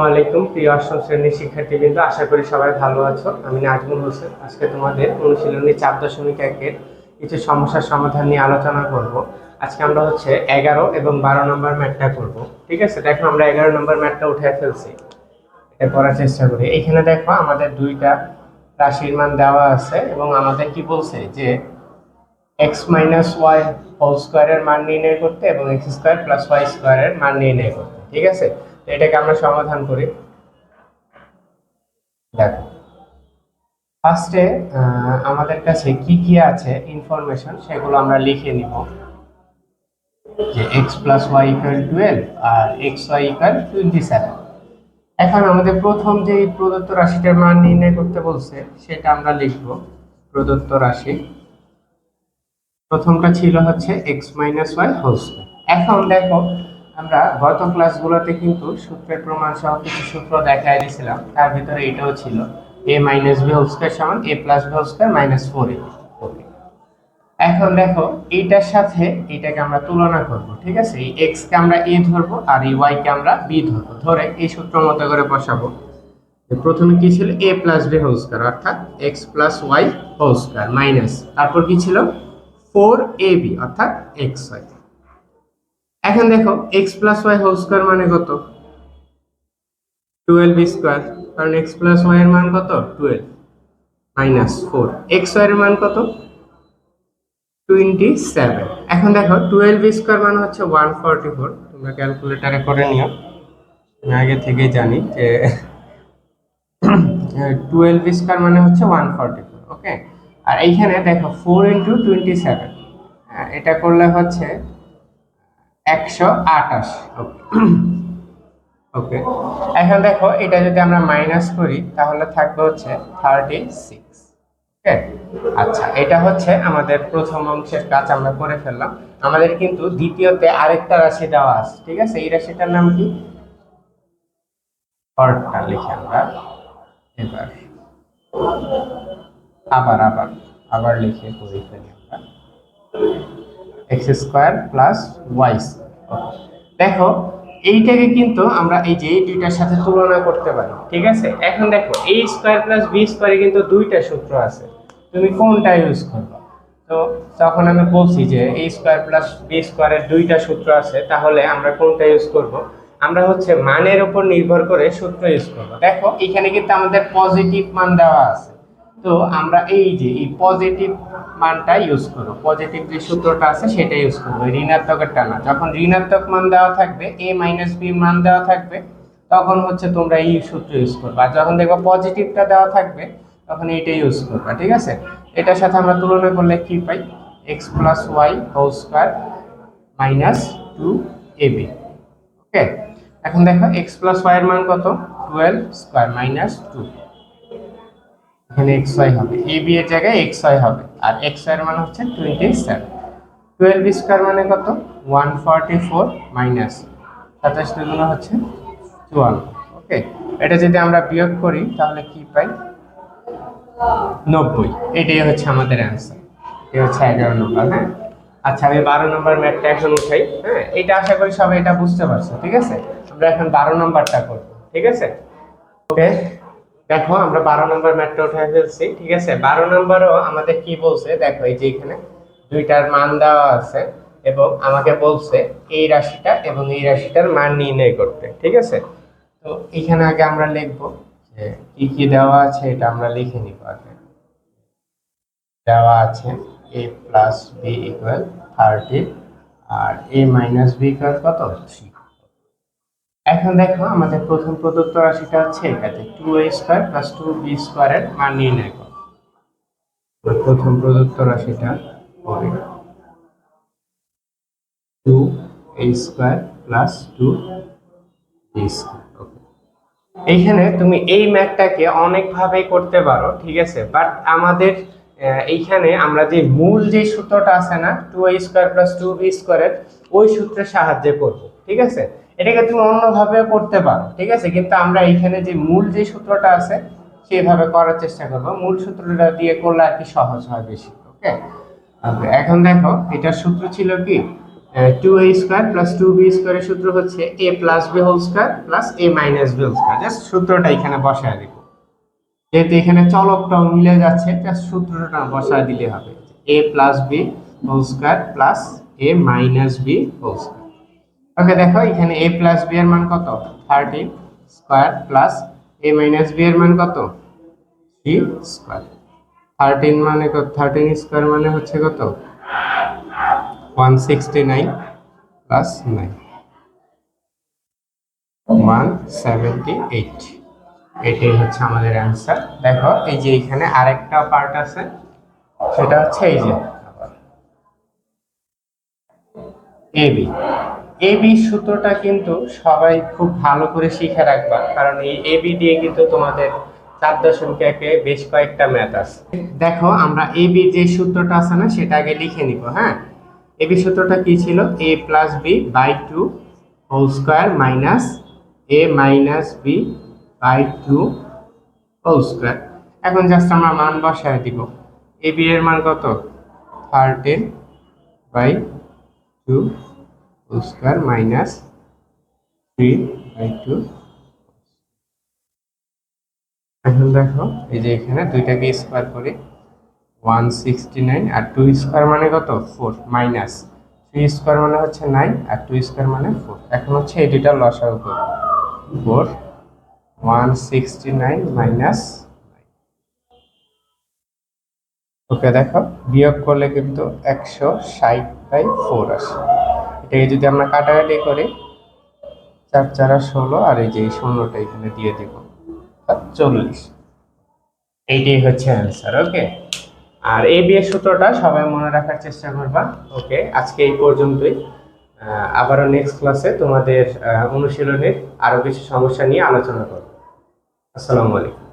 আসসালামু আলাইকুম প্রিয় অষ্টম শ্রেণীর শিক্ষার্থীবৃন্দ, আশা করি সবাই ভালো আছো। আমি নাজমুল হোসেন। আজকে তোমাদের অনুশীলনী 4.1-এর কিছু সমস্যার সমাধান নিয়ে আলোচনা করব। আজকে আমরা 11 এবং 12 নম্বর ম্যাথটা করব। ঠিক আছে, দেখো আমরা 11 নম্বর ম্যাথটা উঠে ফেলছি। এটা করার চেষ্টা করি। এখানে দেখো আমাদের দুইটা রাশির মান দেওয়া আছে এবং আমাদের কি বলছে যে x মাইনাস ওয়াই হোল স্কোয়ারের মান নির্ণয় করতে এবং x স্কোয়ার প্লাস ওয়াই স্কোয়ারের মান নির্ণয় করতে। ঠিক আছে, তো এটাকে আমরা সমাধান করি। দেখো ফার্স্টে আমাদের কাছে কি কি আছে ইনফরমেশন সেগুলো আমরা লিখে নিব, যে x প্লাস ওয়াই ইকুয়াল 12 আর xy ইকুয়াল 27। এখন আমাদের প্রথম যে প্রদত্ত রাশিটার মান নির্ণয় করতে বলছে সেটা আমরা লিখব। প্রদত্ত রাশি প্রথমটা ছিল x minus y whole square. এখন দেখো আমরা গত ক্লাসগুলোতে কিন্তু সূত্রের প্রমাণ সহ কিছু সূত্র দেখাই দিয়েছিলাম, তার ভিতরে এটাও ছিল a minus b whole square সমান a plus b whole square minus 4a। Okay, এখন দেখো এইটার সাথে এটাকে আমরা তুলনা করব। ঠিক আছে, এই x কে আমরা a ধরবো আর এই y কে আমরা b ধরবো, ধরে এই সূত্র মতো করে বসাবো। প্রথমে কি ছিল a plus b whole square, অর্থাৎ x plus y whole square minus তারপর কি ছিল 4ab অর্থাৎ xy। এখন দেখো x plus y whole square মানে কত? 12b স্কয়ার, কারণ x প্লাস y এর মান কত? 12 মাইনাস 4, xy এর মান কত? 27। এখন দেখো 12b স্কয়ার মানে হচ্ছে 144। তোমরা ক্যালকুলেটরে করে নিও, আমি আগে থেকেই জানি যে 12b স্কয়ার মানে হচ্ছে 144। ওকে, আর এইখানে দেখো 4 ইন্টু 27, এটা করলে হচ্ছে 128। ওকে, এখন দেখো এটা যদি আমরা মাইনাস করি তাহলে থাকবে হচ্ছে 36। ওকে, আচ্ছা এটা হচ্ছে আমাদের প্রথম অংশের কাজ আমরা করে ফেললাম। আমাদের কিন্তু দ্বিতীয়তে আরেকটা রাশি দেওয়া আছে। ঠিক আছে, এই রাশিটার নাম কি? হরটা লিখে আমরা এবার আবার আবার আবার লিখে করে ফেলি আমরা x square plus y square. দেখো এইটাকে কিন্তু আমরা এই যে এই দুইটার সাথে তুলনা করতে পারি। ঠিক আছে, এখন দেখো a স্কয়ার প্লাস b স্কয়ারে কিন্তু দুইটা সূত্র আছে, তুমি কোনটা ইউজ করবে? তো তখন আমি বলছি যে a স্কয়ার প্লাস b স্কয়ারের দুইটা সূত্র আছে, তাহলে আমরা কোনটা ইউজ করব? আমরা মানের উপর নির্ভর করে সূত্র ইউজ করব। দেখো এখানে কিন্তু আমাদের পজিটিভ মান দেওয়া আছে, তো আমরা এই যে এই পজিটিভ মানটা ইউজ করব। পজিটিভ যে সূত্রটা আছে সেটা ইউজ করব, ঋণাত্মকেরটা না। যখন ঋণাত্মক মান দেওয়া থাকবে, a মাইনাস b মান দেওয়া থাকবে, তখন তোমরা এই সূত্র ইউজ করবে। আর যখন দেখবে পজিটিভটা দেওয়া থাকবে তখন এইটা ইউজ করবে। ঠিক আছে, এটার সাথে আমরা তুলনা করলে কি পাই? x plus y whole square minus 2ab। Okay, এখন দেখো x প্লাস ওয়াই এর মান কত? 12 স্কয়ার মাইনাস 2, এখানে xy হবে, ab এর জায়গায় xy হবে, আর xy এর মান হচ্ছে 27। 12 স্কয়ার মানে কত? 144 মাইনাস 27 দুগুণ হচ্ছে 54। ওকে, এটা যদি আমরা বিয়োগ করি তাহলে কি পাই? 90। এটাই হচ্ছে আমাদের অ্যান্সার। এটা হচ্ছে 11 নম্বর। হ্যাঁ, আচ্ছা আমি 12 নম্বর ম্যাথটা এখন উঠাই। হ্যাঁ, এটা আশা করি সবাই এটা বুঝতে পারছো। ঠিক আছে, আমরা এখন 12 নম্বরটা করব। ঠিক আছে, ওকে দেখো আমরা 12 নম্বর ম্যাথটা উঠে ফেলছি। ঠিক আছে, 12 নম্বরও আমাদের কি বলছে দেখো, এই যে এখানে দুইটার মান দেওয়া আছে এবং আমাকে বলছে এই রাশিটা এবং এই রাশিটার মান নির্ণয় করতে। ঠিক আছে, তো এখানে আগে আমরা লিখবো যে কি কি দেওয়া আছে, এটা আমরা লিখে নিব। আগে দেওয়া আছে a প্লাস b ইকুয়াল 30 আর a মাইনাস b ইকুয়াল কত? 3। এখন দেখো আমাদের প্রথম প্রদত্ত রাশিটা হচ্ছে এটাতে 2a স্কয়ার প্লাস 2b স্কয়ারের মান নির্ণয় করো। প্রথম প্রদত্ত রাশিটা হবে 2a square plus 2b square. ওকে, এইখানে তুমি এই ম্যাথটাকে অনেকভাবে করতে পারো। ঠিক আছে, বাট আমাদের এইখানে আমরা যে মূল যে সূত্রটা আছে না, 2a স্কয়ার প্লাস 2b স্কয়ারের, ওই সূত্রের সাহায্যে করব। ঠিক আছে, এটাকে তুমি অন্যভাবেও করতে পারো। ঠিক আছে, কিন্তু আমরা এইখানে যে মূল যে সূত্রটা আছে সেভাবে করার চেষ্টা করব। মূল সূত্রটা দিয়ে করলে আর কি সহজ হয় বেশি। ওকে, এখন দেখো এটার সূত্র ছিল কি? 2a স্কোয়ার প্লাস 2b স্কোয়ারের সূত্র হচ্ছে a plus b whole square plus a minus b whole square. Just সূত্রটা এখানে বসায় দিব, যেহেতু এখানে চলকটাও মিলে যাচ্ছে, জাস্ট সূত্রটা বসায় দিলে হবে। a plus b whole square plus a minus b whole square. Okay, দেখো এখানে a প্লাস b এর মান কত, 13 square plus a minus b এর মান কত, 3 স্কোয়ার। 13 মানে কত, 13 স্কোয়ার মানে হচ্ছে কত, 169 প্লাস 9, 178। এটাই হচ্ছে আমাদের অ্যান্সার। দেখো এই যে এখানে আরেকটা পার্ট আছে, সেটা হচ্ছে এই যে এবি। এবি সূত্রটা কিন্তু সবাই খুব ভালো করে শিখে রাখবা, কারণ এই এবি দিয়ে কিন্তু তোমাদের 4.1 বেশ কয়েকটা ম্যাথ আছে। দেখো আমরা এবি যে সূত্রটা আছে না, সেটা আগে লিখে নিব। হ্যাঁ, এবি সূত্রটা কি ছিল, a plus b by 2 whole square minus a minus b by 2 whole square. এখন জাস্ট আমরা মান বসায় দিব। এ বি এর মান কত, 13 by 2 whole square minus 3 by 2। এখন দেখো এই যে এখানে দুইটাকে স্কোয়ার করে 169, আর 2 স্কোয়ার মানে কত, 4 মাইনাস 3 স্কোয়ার মানে হচ্ছে 9, আর 2 স্কোয়ার মানে 4। এখন হচ্ছে এই দুইটা লসাগু করব, 4 169 মাইনাস। ওকে, দেখো বিয়োগ করলে কিন্তু 160/4 আসে। এটাকে যদি আমরা কাটাকাটি করি, 4 4 16, আর এই যে এই শূন্যটা এখানে দিয়ে দিব, 40। এইটাই হচ্ছে অ্যান্সার। ওকে, আর এই বিয়ের সূত্রটা সবাই মনে রাখার চেষ্টা করবা। ওকে, আজকে এই পর্যন্তই। আবারও নেক্সট ক্লাসে তোমাদের অনুশীলনের আরো কিছু সমস্যা নিয়ে আলোচনা করব। আসসালামু আলাইকুম।